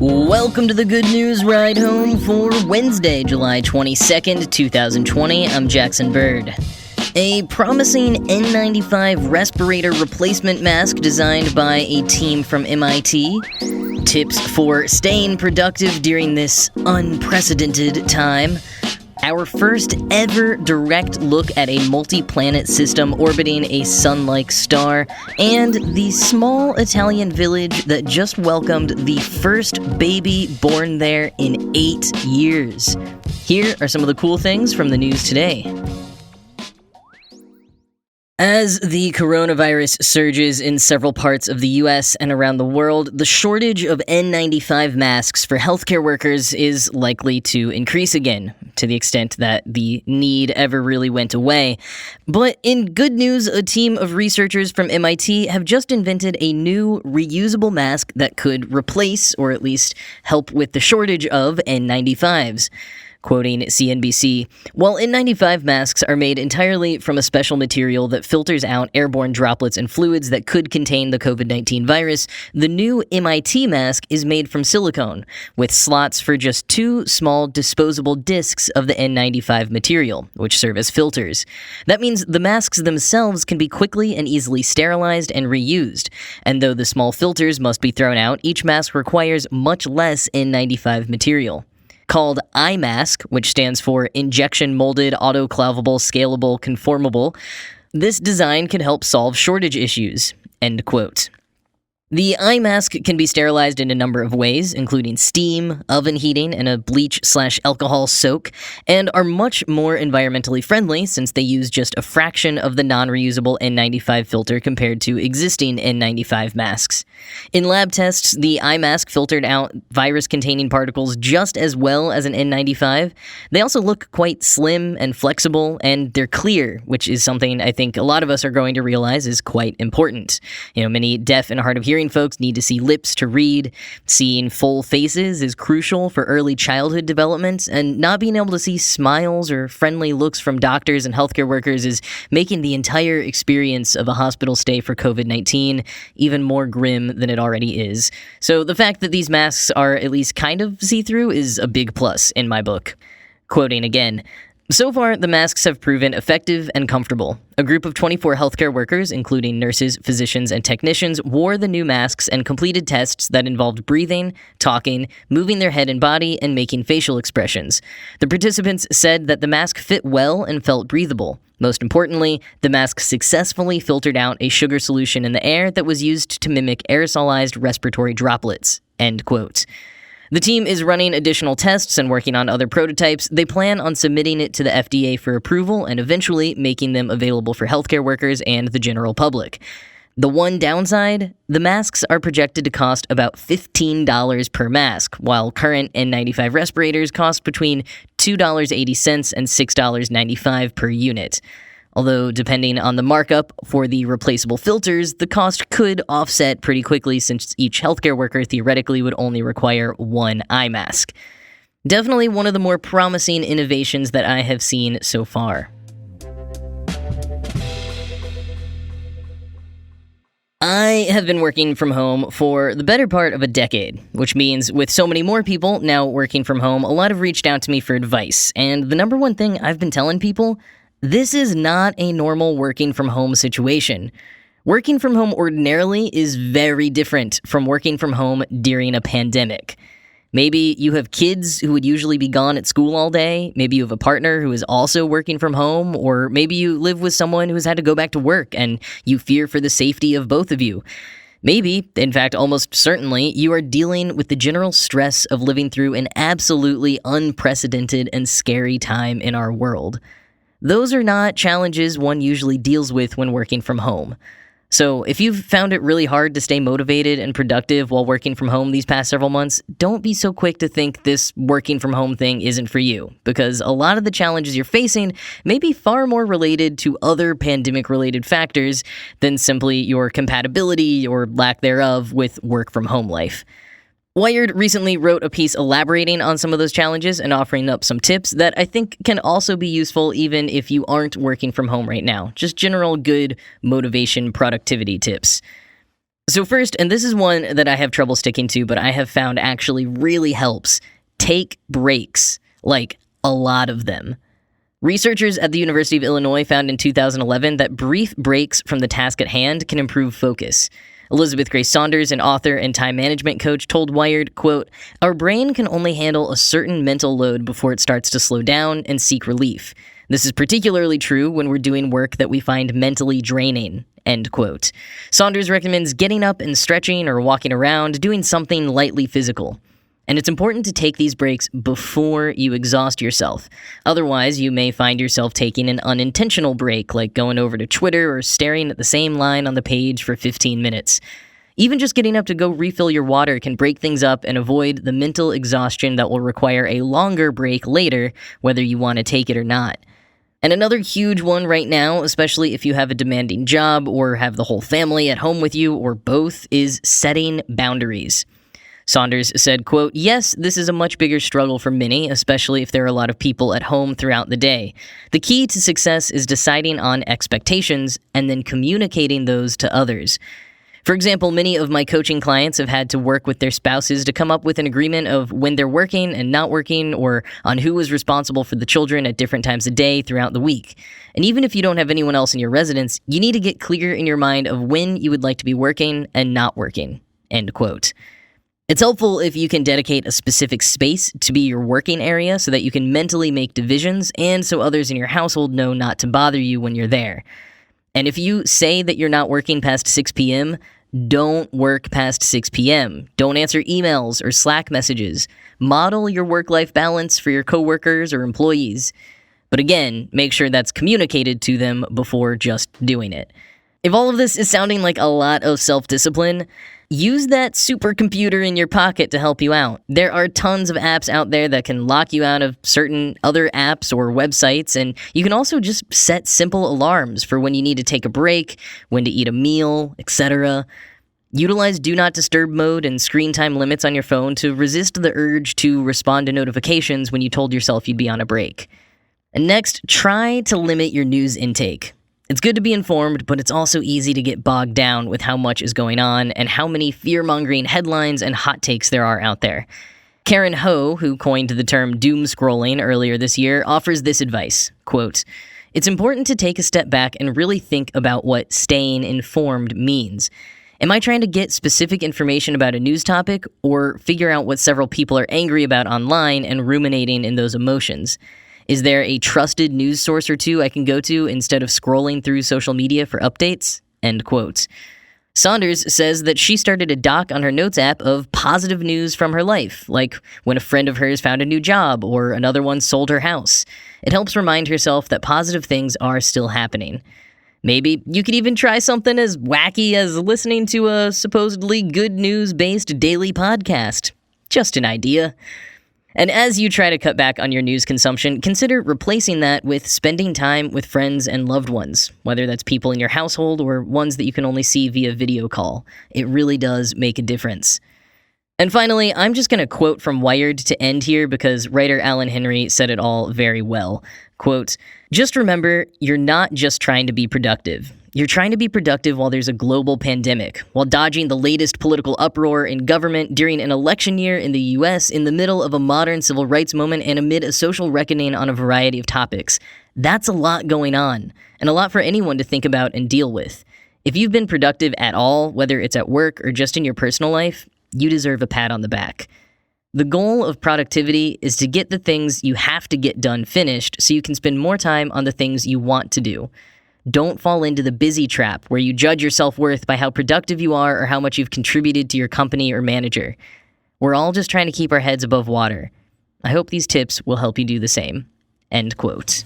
Welcome to the Good News Ride Home for Wednesday, July 22nd, 2020. I'm Jackson Bird. A promising N95 respirator replacement mask designed by a team from MIT. Tips for staying productive during this unprecedented time. Our first ever direct look at a multiplanet system orbiting a sun-like star, and the small Italian village that just welcomed the first baby born there in 8 years. Here are some of the cool things from the news today. As the coronavirus surges in several parts of the U.S. and around the world, the shortage of N95 masks for healthcare workers is likely to increase again, to the extent that the need ever really went away. But in good news, a team of researchers from MIT have just invented a new reusable mask that could replace, or at least help with the shortage of N95s. Quoting CNBC, while N95 masks are made entirely from a special material that filters out airborne droplets and fluids that could contain the COVID-19 virus, the new MIT mask is made from silicone, with slots for just 2 small disposable discs of the N95 material, which serve as filters. That means the masks themselves can be quickly and easily sterilized and reused. And though the small filters must be thrown out, each mask requires much less N95 material. Called iMask, which stands for Injection Molded Autoclavable Scalable Conformable, this design can help solve shortage issues. End quote. The iMask can be sterilized in a number of ways, including steam, oven heating, and a bleach/alcohol soak, and are much more environmentally friendly since they use just a fraction of the non-reusable N95 filter compared to existing N95 masks. In lab tests, the iMask filtered out virus-containing particles just as well as an N95. They also look quite slim and flexible, and they're clear, which is something I think a lot of us are going to realize is quite important. Many deaf and hard of hearing folks need to see lips to read. Seeing full faces is crucial for early childhood development, and not being able to see smiles or friendly looks from doctors and healthcare workers is making the entire experience of a hospital stay for COVID-19 even more grim than it already is. So the fact that these masks are at least kind of see-through is a big plus in my book. Quoting again, "So far, the masks have proven effective and comfortable. A group of 24 healthcare workers, including nurses, physicians, and technicians, wore the new masks and completed tests that involved breathing, talking, moving their head and body, and making facial expressions. The participants said that the mask fit well and felt breathable. Most importantly, the mask successfully filtered out a sugar solution in the air that was used to mimic aerosolized respiratory droplets." End quote. The team is running additional tests and working on other prototypes. They plan on submitting it to the FDA for approval and eventually making them available for healthcare workers and the general public. The one downside, the masks are projected to cost about $15 per mask, while current N95 respirators cost between $2.80 and $6.95 per unit. Although, depending on the markup for the replaceable filters, the cost could offset pretty quickly since each healthcare worker theoretically would only require one eye mask. Definitely one of the more promising innovations that I have seen so far. I have been working from home for the better part of a decade, which means with so many more people now working from home, a lot have reached out to me for advice. And the number one thing I've been telling people, this is not a normal working from home situation. Working from home ordinarily is very different from working from home during a pandemic. Maybe you have kids who would usually be gone at school all day. Maybe you have a partner who is also working from home, or maybe you live with someone who has had to go back to work and you fear for the safety of both of you. Maybe, in fact, almost certainly, you are dealing with the general stress of living through an absolutely unprecedented and scary time in our world. Those are not challenges one usually deals with when working from home. So if you've found it really hard to stay motivated and productive while working from home these past several months, don't be so quick to think this working from home thing isn't for you, because a lot of the challenges you're facing may be far more related to other pandemic-related factors than simply your compatibility or lack thereof with work from home life. Wired recently wrote a piece elaborating on some of those challenges and offering up some tips that I think can also be useful even if you aren't working from home right now. Just general good motivation productivity tips. So first, and this is one that I have trouble sticking to, but I have found actually really helps, take breaks, like a lot of them. Researchers at the University of Illinois found in 2011 that brief breaks from the task at hand can improve focus. Elizabeth Grace Saunders, an author and time management coach, told Wired, quote, "Our brain can only handle a certain mental load before it starts to slow down and seek relief. This is particularly true when we're doing work that we find mentally draining," end quote. Saunders recommends getting up and stretching or walking around, doing something lightly physical. And it's important to take these breaks before you exhaust yourself. Otherwise, you may find yourself taking an unintentional break, like going over to Twitter or staring at the same line on the page for 15 minutes. Even just getting up to go refill your water can break things up and avoid the mental exhaustion that will require a longer break later, whether you want to take it or not. And another huge one right now, especially if you have a demanding job or have the whole family at home with you or both, is setting boundaries. Saunders said, quote, "Yes, this is a much bigger struggle for many, especially if there are a lot of people at home throughout the day. The key to success is deciding on expectations and then communicating those to others. For example, many of my coaching clients have had to work with their spouses to come up with an agreement of when they're working and not working, or on who is responsible for the children at different times of day throughout the week. And even if you don't have anyone else in your residence, you need to get clear in your mind of when you would like to be working and not working," end quote. It's helpful if you can dedicate a specific space to be your working area so that you can mentally make divisions and so others in your household know not to bother you when you're there. And if you say that you're not working past 6 p.m., don't work past 6 p.m. Don't answer emails or Slack messages. Model your work-life balance for your coworkers or employees. But again, make sure that's communicated to them before just doing it. If all of this is sounding like a lot of self-discipline, use that supercomputer in your pocket to help you out. There are tons of apps out there that can lock you out of certain other apps or websites, and you can also just set simple alarms for when you need to take a break, when to eat a meal, etc. Utilize Do Not Disturb mode and screen time limits on your phone to resist the urge to respond to notifications when you told yourself you'd be on a break. And next, try to limit your news intake. It's good to be informed, but it's also easy to get bogged down with how much is going on and how many fear-mongering headlines and hot takes there are out there. Karen Ho, who coined the term doom scrolling earlier this year, offers this advice, quote, "It's important to take a step back and really think about what staying informed means. Am I trying to get specific information about a news topic or figure out what several people are angry about online and ruminating in those emotions? Is there a trusted news source or two I can go to instead of scrolling through social media for updates?" End quote. Saunders says that she started a doc on her Notes app of positive news from her life, like when a friend of hers found a new job or another one sold her house. It helps remind herself that positive things are still happening. Maybe you could even try something as wacky as listening to a supposedly good news-based daily podcast. Just an idea. And as you try to cut back on your news consumption, consider replacing that with spending time with friends and loved ones, whether that's people in your household or ones that you can only see via video call. It really does make a difference. And finally, I'm just going to quote from Wired to end here because writer Alan Henry said it all very well. Quote, "Just remember, you're not just trying to be productive. You're trying to be productive while there's a global pandemic, while dodging the latest political uproar in government during an election year in the U.S. in the middle of a modern civil rights moment and amid a social reckoning on a variety of topics. That's a lot going on, and a lot for anyone to think about and deal with. If you've been productive at all, whether it's at work or just in your personal life, you deserve a pat on the back. The goal of productivity is to get the things you have to get done finished so you can spend more time on the things you want to do. Don't fall into the busy trap where you judge your self-worth by how productive you are or how much you've contributed to your company or manager. We're all just trying to keep our heads above water. I hope these tips will help you do the same." End quote.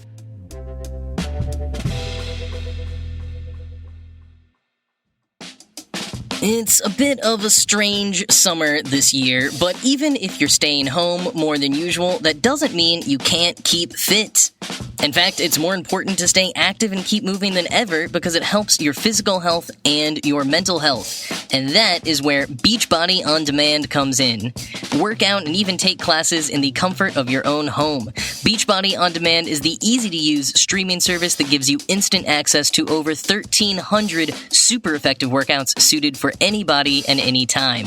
It's a bit of a strange summer this year, but even if you're staying home more than usual, that doesn't mean you can't keep fit. In fact, it's more important to stay active and keep moving than ever because it helps your physical health and your mental health. And that is where Beachbody On Demand comes in. Work out and even take classes in the comfort of your own home. Beachbody On Demand is the easy-to-use streaming service that gives you instant access to over 1,300 super effective workouts suited for any body and any time.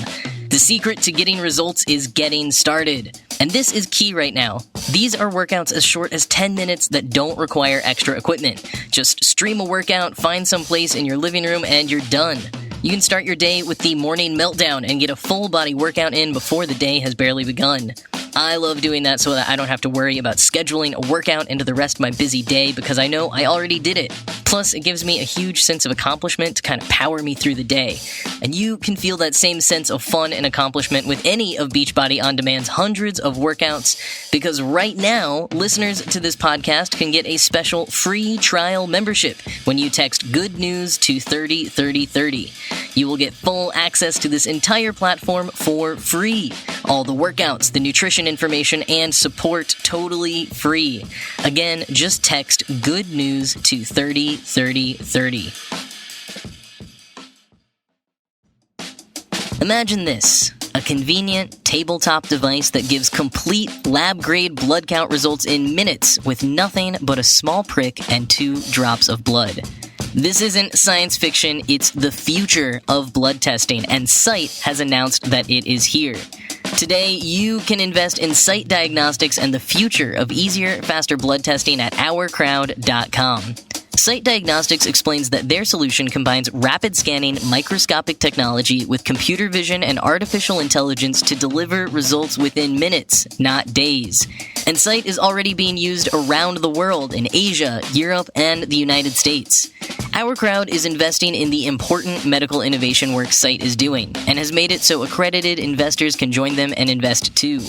The secret to getting results is getting started. And this is key right now. These are workouts as short as 10 minutes that don't require extra equipment. Just stream a workout, find some place in your living room, and you're done. You can start your day with the morning meltdown and get a full body workout in before the day has barely begun. I love doing that so that I don't have to worry about scheduling a workout into the rest of my busy day because I know I already did it. Plus, it gives me a huge sense of accomplishment to kind of power me through the day. And you can feel that same sense of fun and accomplishment with any of Beachbody On Demand's hundreds of workouts, because right now, listeners to this podcast can get a special free trial membership when you text Good News to 303030. You will get full access to this entire platform for free. All the workouts, the nutrition information, and support totally free. Again, just text Good News to 303030. Imagine this, a convenient tabletop device that gives complete lab-grade blood count results in minutes with nothing but a small prick and 2 drops of blood. This isn't science fiction, it's the future of blood testing, and Sight has announced that it is here. Today, you can invest in Sight Diagnostics and the future of easier, faster blood testing at OurCrowd.com. Sight Diagnostics explains that their solution combines rapid scanning, microscopic technology with computer vision and artificial intelligence to deliver results within minutes, not days. And Sight is already being used around the world in Asia, Europe, and the United States. Our Crowd is investing in the important medical innovation work Sight is doing, and has made it so accredited investors can join them and invest too.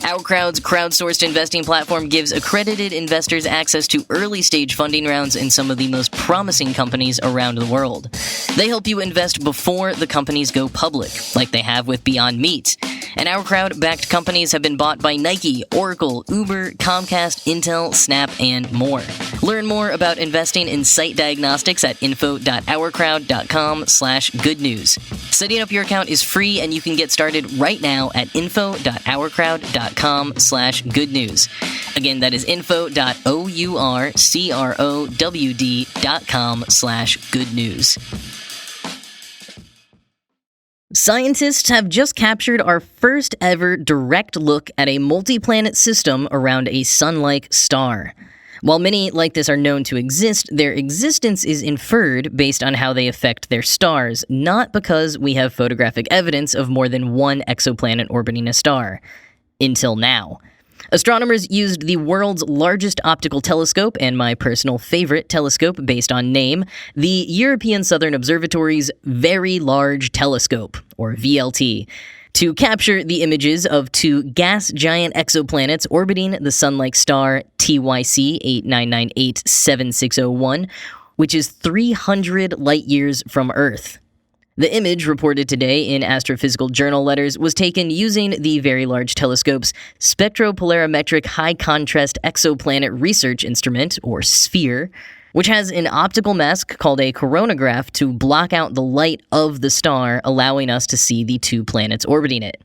Our Crowd's crowdsourced investing platform gives accredited investors access to early-stage funding rounds in some of the most promising companies around the world. They help you invest before the companies go public, like they have with Beyond Meat. And Our Crowd-backed companies have been bought by Nike, Oracle, Uber, Comcast, Intel, Snap, and more. Learn more about investing in Sight Diagnostics at info.ourcrowd.com/goodnews. Setting up your account is free, and you can get started right now at info.ourcrowd.com/goodnews. Again, that is info.ourcrowd.com/goodnews. Scientists have just captured our first ever direct look at a multiplanet system around a sun-like star. While many like this are known to exist, their existence is inferred based on how they affect their stars, not because we have photographic evidence of more than one exoplanet orbiting a star. Until now. Astronomers used the world's largest optical telescope and my personal favorite telescope based on name, the European Southern Observatory's Very Large Telescope, or VLT, to capture the images of 2 gas giant exoplanets orbiting the sun-like star TYC 89987601, which is 300 light-years from Earth. The image, reported today in Astrophysical Journal letters, was taken using the Very Large Telescope's Spectropolarimetric High-Contrast Exoplanet Research Instrument, or SPHERE, which has an optical mask called a coronagraph to block out the light of the star, allowing us to see the 2 planets orbiting it.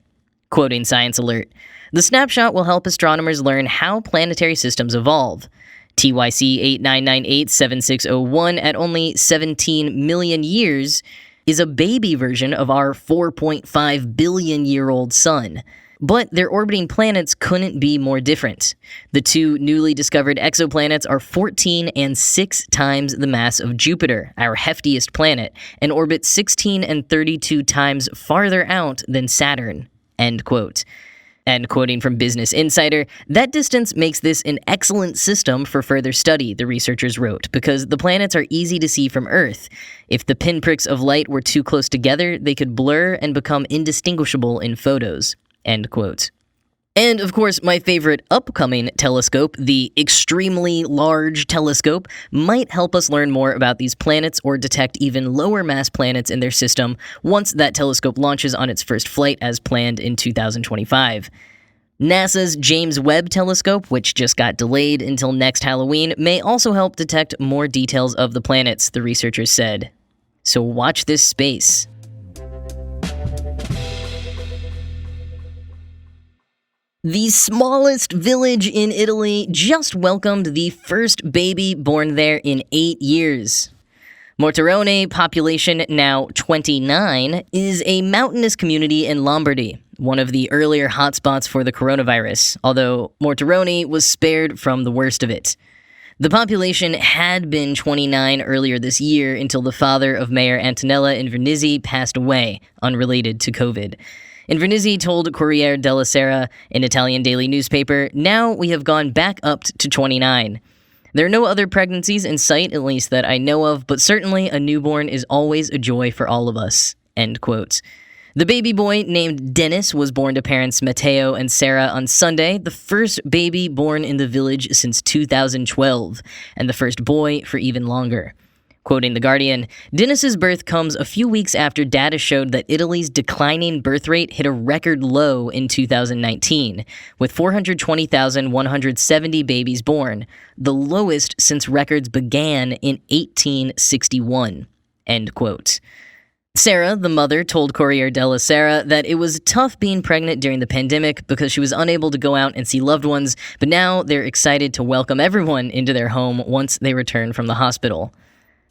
Quoting Science Alert, "The snapshot will help astronomers learn how planetary systems evolve. TYC 89987601 at only 17 million years is a baby version of our 4.5 billion-year-old sun. But their orbiting planets couldn't be more different. The 2 newly discovered exoplanets are 14 and 6 times the mass of Jupiter, our heftiest planet, and orbit 16 and 32 times farther out than Saturn." End quote. And quoting from Business Insider, "That distance makes this an excellent system for further study," the researchers wrote, "because the planets are easy to see from Earth. If the pinpricks of light were too close together, they could blur and become indistinguishable in photos." End quote. And, of course, my favorite upcoming telescope, the Extremely Large Telescope, might help us learn more about these planets or detect even lower mass planets in their system once that telescope launches on its first flight as planned in 2025. NASA's James Webb Telescope, which just got delayed until next Halloween, may also help detect more details of the planets, the researchers said. So watch this space. The smallest village in Italy just welcomed the first baby born there in 8 years. Morterone, population now 29, is a mountainous community in Lombardy, one of the earlier hotspots for the coronavirus, although Morterone was spared from the worst of it. The population had been 29 earlier this year until the father of Mayor Antonella Invernizzi passed away, unrelated to COVID. Invernizzi told Corriere della Sera, an Italian daily newspaper, "Now we have gone back up to 29. There are no other pregnancies in sight, at least that I know of, but certainly a newborn is always a joy for all of us." End quote. The baby boy, named Dennis, was born to parents Matteo and Sarah on Sunday, the first baby born in the village since 2012, and the first boy for even longer. Quoting The Guardian, Dennis's birth comes a few weeks after data showed that Italy's declining birth rate hit a record low in 2019, with 420,170 babies born, the lowest since records began in 1861. End quote. Sarah, the mother, told Corriere della Sera that it was tough being pregnant during the pandemic because she was unable to go out and see loved ones, but now they're excited to welcome everyone into their home once they return from the hospital.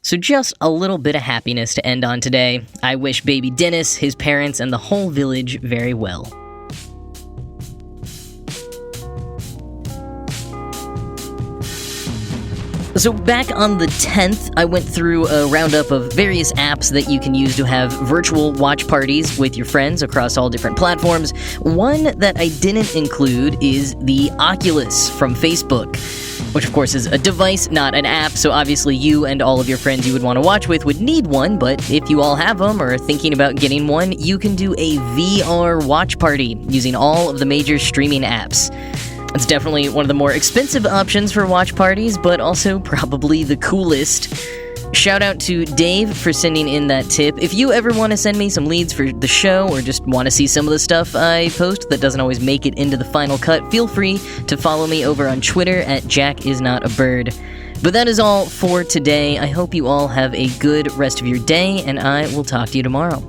So just a little bit of happiness to end on today. I wish baby Dennis, his parents, and the whole village very well. So back on the 10th, I went through a roundup of various apps that you can use to have virtual watch parties with your friends across all different platforms. One that I didn't include is the Oculus from Facebook, which of course is a device, not an app, so obviously you and all of your friends you would want to watch with would need one, but if you all have them or are thinking about getting one, you can do a VR watch party using all of the major streaming apps. It's definitely one of the more expensive options for watch parties, but also probably the coolest. Shout out to Dave for sending in that tip. If you ever want to send me some leads for the show or just want to see some of the stuff I post that doesn't always make it into the final cut, feel free to follow me over on Twitter at JackIsNotABird. But that is all for today. I hope you all have a good rest of your day, and I will talk to you tomorrow.